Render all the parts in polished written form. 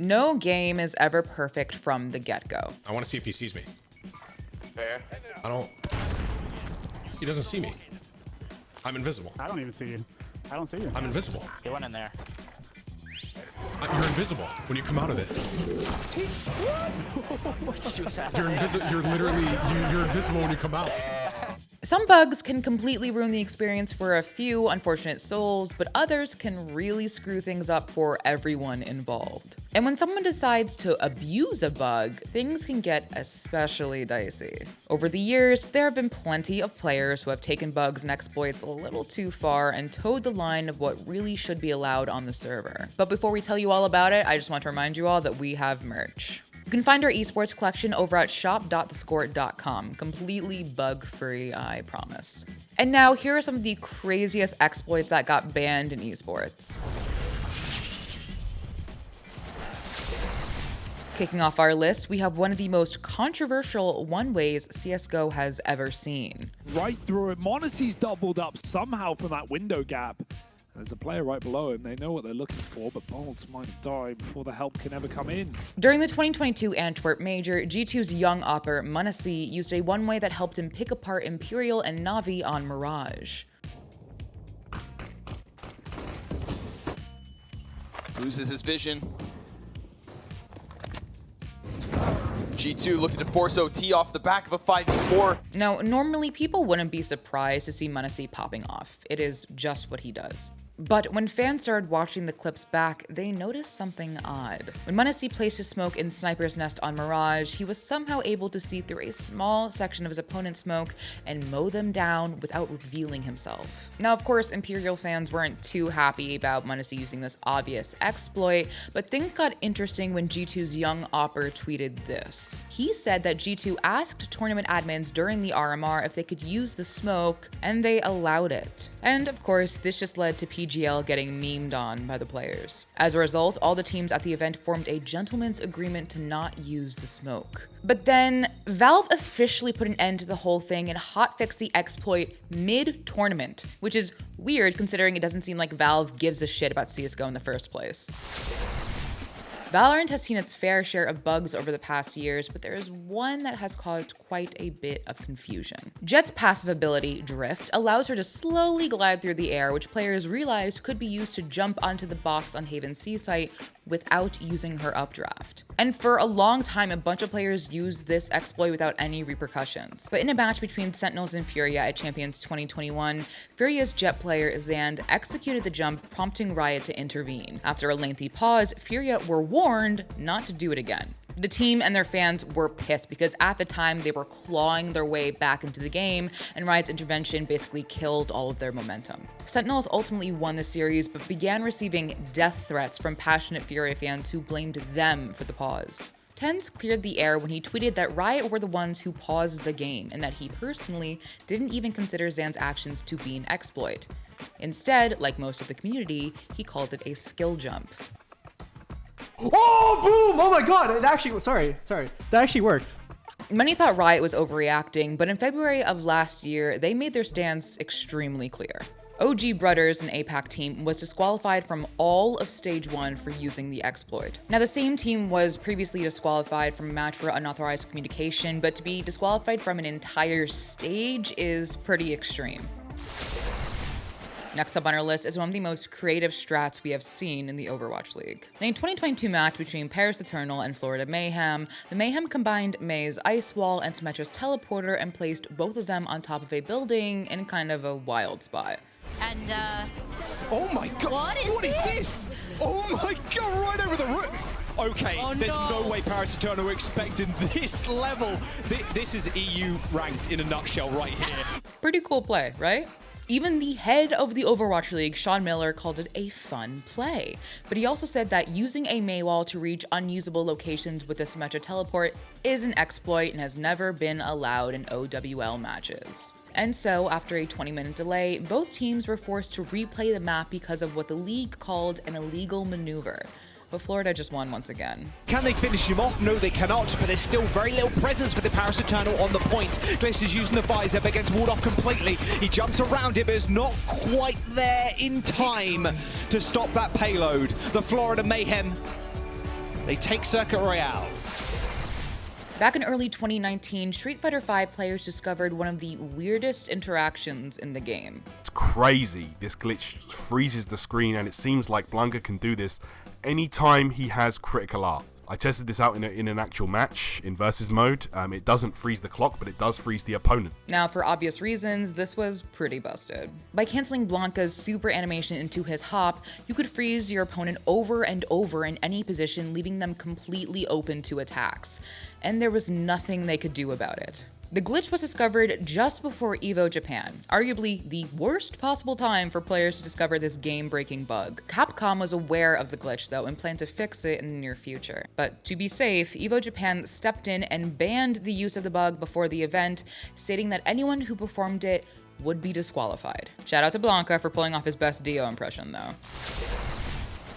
No game is ever perfect from the get-go. I want to see if he sees me. Fair. He doesn't see me. I'm invisible. I don't even see you. I don't see you. I'm invisible. He went in there. You're invisible when you come out of this. You're literally you're invisible when you come out. Some bugs can completely ruin the experience for a few unfortunate souls, but others can really screw things up for everyone involved. And when someone decides to abuse a bug, things can get especially dicey. Over the years, there have been plenty of players who have taken bugs and exploits a little too far and towed the line of what really should be allowed on the server. But before we tell you all about it, I just want to remind you all that we have merch. You can find our esports collection over at shop.thescore.com. Completely bug-free, I promise. And now, here are some of the craziest exploits that got banned in esports. Kicking off our list, we have one of the most controversial one-ways CSGO has ever seen. Right through it. m0NESY's doubled up somehow from that window gap. There's a player right below him. They know what they're looking for, but Bolts might die before the help can ever come in. During the 2022 Antwerp Major, G2's young opper, McCrossan, used a one-way that helped him pick apart Imperial and Na'Vi on Mirage. Loses his vision. G2 looking to force OT off the back of a 5v4. Now, normally people wouldn't be surprised to see McCrossan popping off. It is just what he does. But when fans started watching the clips back, they noticed something odd. When McCrossan placed his smoke in Sniper's Nest on Mirage, he was somehow able to see through a small section of his opponent's smoke and mow them down without revealing himself. Now, of course, Imperial fans weren't too happy about McCrossan using this obvious exploit, but things got interesting when G2's young opper tweeted this. He said that G2 asked tournament admins during the RMR if they could use the smoke, and they allowed it. And of course, this just led to PGL getting memed on by the players. As a result, all the teams at the event formed a gentleman's agreement to not use the smoke. But then, Valve officially put an end to the whole thing and hotfixed the exploit mid-tournament, which is weird considering it doesn't seem like Valve gives a shit about CSGO in the first place. Valorant has seen its fair share of bugs over the past years, but there is one that has caused quite a bit of confusion. Jett's passive ability, Drift, allows her to slowly glide through the air, which players realized could be used to jump onto the box on Haven C site without using her updraft. And for a long time, a bunch of players used this exploit without any repercussions. But in a match between Sentinels and Furia at Champions 2021, Furia's Jett player, Xand, executed the jump, prompting Riot to intervene. After a lengthy pause, Furia were warned not to do it again. The team and their fans were pissed because at the time they were clawing their way back into the game, and Riot's intervention basically killed all of their momentum. Sentinels ultimately won the series, but began receiving death threats from passionate Furia fans who blamed them for the pause. Tens cleared the air when he tweeted that Riot were the ones who paused the game, and that he personally didn't even consider Xand's actions to be an exploit. Instead, like most of the community, he called it a skill jump. Oh, boom! Oh my god, it actually, sorry. That actually worked. Many thought Riot was overreacting, but in February of last year, they made their stance extremely clear. OG Brothers, an APAC team, was disqualified from all of Stage 1 for using the exploit. Now, the same team was previously disqualified from a match for unauthorized communication, but to be disqualified from an entire stage is pretty extreme. Next up on our list is one of the most creative strats we have seen in the Overwatch League. In a 2022 match between Paris Eternal and Florida Mayhem, the Mayhem combined May's Ice Wall and Symmetra's Teleporter and placed both of them on top of a building in kind of a wild spot. And, oh my god! What is this? Oh my god, right over the roof! Okay, there's no way Paris Eternal were expecting this level. This is EU ranked in a nutshell right here. Pretty cool play, right? Even the head of the Overwatch League, Sean Miller, called it a fun play. But he also said that using a Maywall to reach unusable locations with a Symmetra teleport is an exploit and has never been allowed in OWL matches. And so, after a 20-minute delay, both teams were forced to replay the map because of what the league called an illegal maneuver. But Florida just won once again. Can they finish him off? No, they cannot, but there's still very little presence for the Paris Eternal on the point. Gliss is using the visor, but gets walled off completely. He jumps around it, but is not quite there in time to stop that payload. The Florida Mayhem, They take Circuit Royale. Back in early 2019, Street Fighter V players discovered one of the weirdest interactions in the game. It's crazy. This glitch freezes the screen, and it seems like Blanca can do this anytime he has critical art. I tested this out in an actual match in versus mode. It doesn't freeze the clock, but it does freeze the opponent. Now, for obvious reasons, this was pretty busted. By canceling Blanca's super animation into his hop, you could freeze your opponent over and over in any position, leaving them completely open to attacks. And there was nothing they could do about it. The glitch was discovered just before EVO Japan, arguably the worst possible time for players to discover this game-breaking bug. Capcom was aware of the glitch though and planned to fix it in the near future. But to be safe, EVO Japan stepped in and banned the use of the bug before the event, stating that anyone who performed it would be disqualified. Shout out to Blanca for pulling off his best Dio impression though.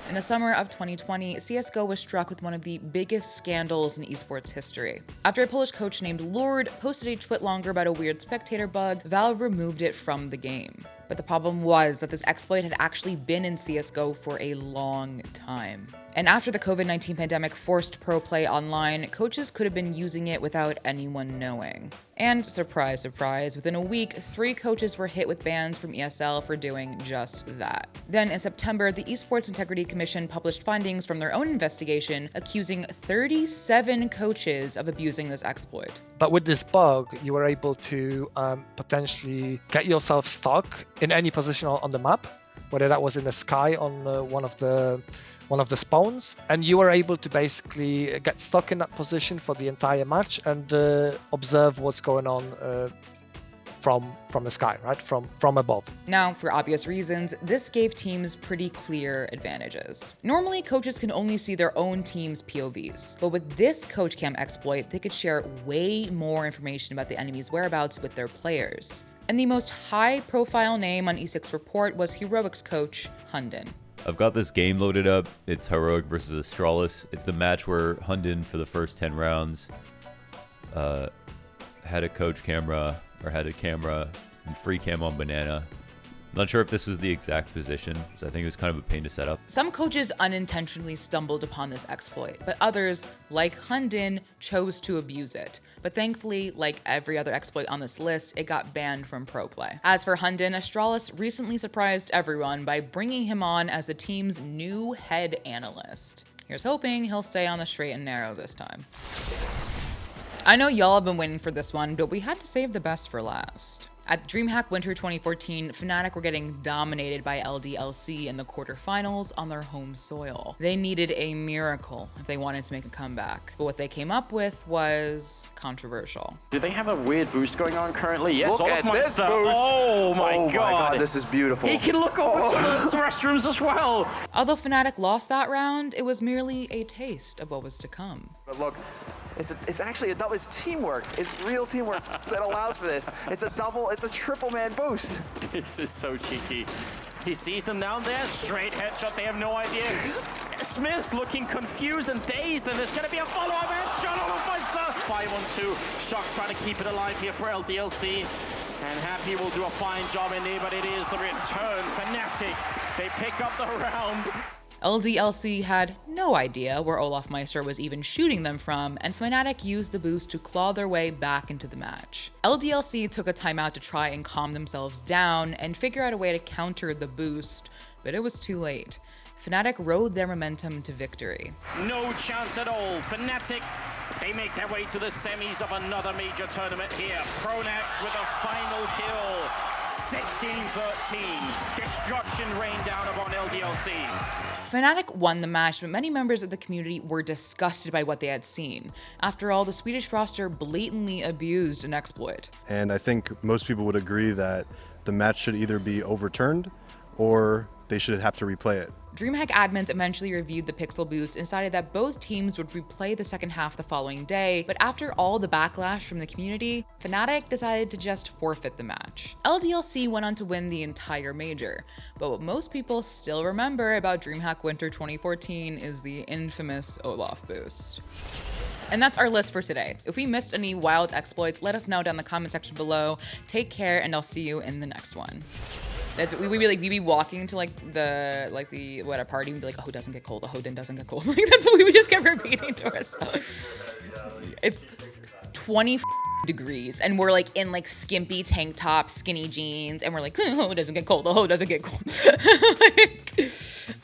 In the summer of 2020, CSGO was struck with one of the biggest scandals in esports history. After a Polish coach named Lord posted a tweet longer about a weird spectator bug, Valve removed it from the game. But the problem was that this exploit had actually been in CSGO for a long time. And after the COVID-19 pandemic forced pro play online, coaches could have been using it without anyone knowing. And surprise, surprise, within a week, 3 coaches were hit with bans from ESL for doing just that. Then in September, the Esports Integrity Commission published findings from their own investigation, accusing 37 coaches of abusing this exploit. But with this bug, you were able to potentially get yourself stuck in any position on the map, whether that was in the sky on one of the spawns, and you were able to basically get stuck in that position for the entire match and observe what's going on from the sky, right? From above. Now, for obvious reasons, this gave teams pretty clear advantages. Normally, coaches can only see their own team's POVs, but with this coach cam exploit, they could share way more information about the enemy's whereabouts with their players. And the most high-profile name on E6 report was Heroic's coach, Hunden. I've got this game loaded up. It's Heroic versus Astralis. It's the match where Hunden, for the first 10 rounds, had a camera and free cam on Banana. Not sure if this was the exact position, so I think it was kind of a pain to set up. Some coaches unintentionally stumbled upon this exploit, but others, like Hunden, chose to abuse it. But thankfully, like every other exploit on this list, it got banned from pro play. As for Hunden, Astralis recently surprised everyone by bringing him on as the team's new head analyst. Here's hoping he'll stay on the straight and narrow this time. I know y'all have been waiting for this one, but we had to save the best for last. At DreamHack Winter 2014, Fnatic were getting dominated by LDLC in the quarterfinals on their home soil. They needed a miracle if they wanted to make a comeback, but what they came up with was controversial. Do they have a weird boost going on currently? Yes, Look at this boost! Oh my god, this is beautiful. He can look over to the restrooms as well. Although Fnatic lost that round, it was merely a taste of what was to come. But look, it's actually a double. It's teamwork. It's real teamwork that allows for this. It's a double. It's a triple man boost. This is so cheeky. He sees them down there, straight headshot. They have no idea. Smith's looking confused and dazed, and there's going to be a follow-up headshot on the Buster. 5-on-2. Shock's trying to keep it alive here for LDLC. And Happy will do a fine job in there, but it is the return. Fnatic, they pick up the round. LDLC had no idea where Olaf Meister was even shooting them from, and Fnatic used the boost to claw their way back into the match. LDLC took a timeout to try and calm themselves down and figure out a way to counter the boost, but it was too late. Fnatic rode their momentum to victory. No chance at all. Fnatic, they make their way to the semis of another major tournament here. Pronax with a final kill. 16-13. Destruction rained down upon LDLC. Fnatic won the match, but many members of the community were disgusted by what they had seen. After all, the Swedish roster blatantly abused an exploit. And I think most people would agree that the match should either be overturned or they should have to replay it. DreamHack admins eventually reviewed the pixel boost and decided that both teams would replay the second half the following day, but after all the backlash from the community, Fnatic decided to just forfeit the match. LDLC went on to win the entire major, but what most people still remember about DreamHack Winter 2014 is the infamous Olaf boost. And that's our list for today. If we missed any wild exploits, let us know down in the comment section below. Take care, and I'll see you in the next one. That's we be walking to like the what a party and be like, oh, it doesn't get cold. Oh, it doesn't get cold. Like that's what we would just kept repeating to ourselves. It's 20 degrees and we're like in like skimpy tank tops, skinny jeans, and we're like, oh, it doesn't get cold. Oh, it doesn't get cold. Like,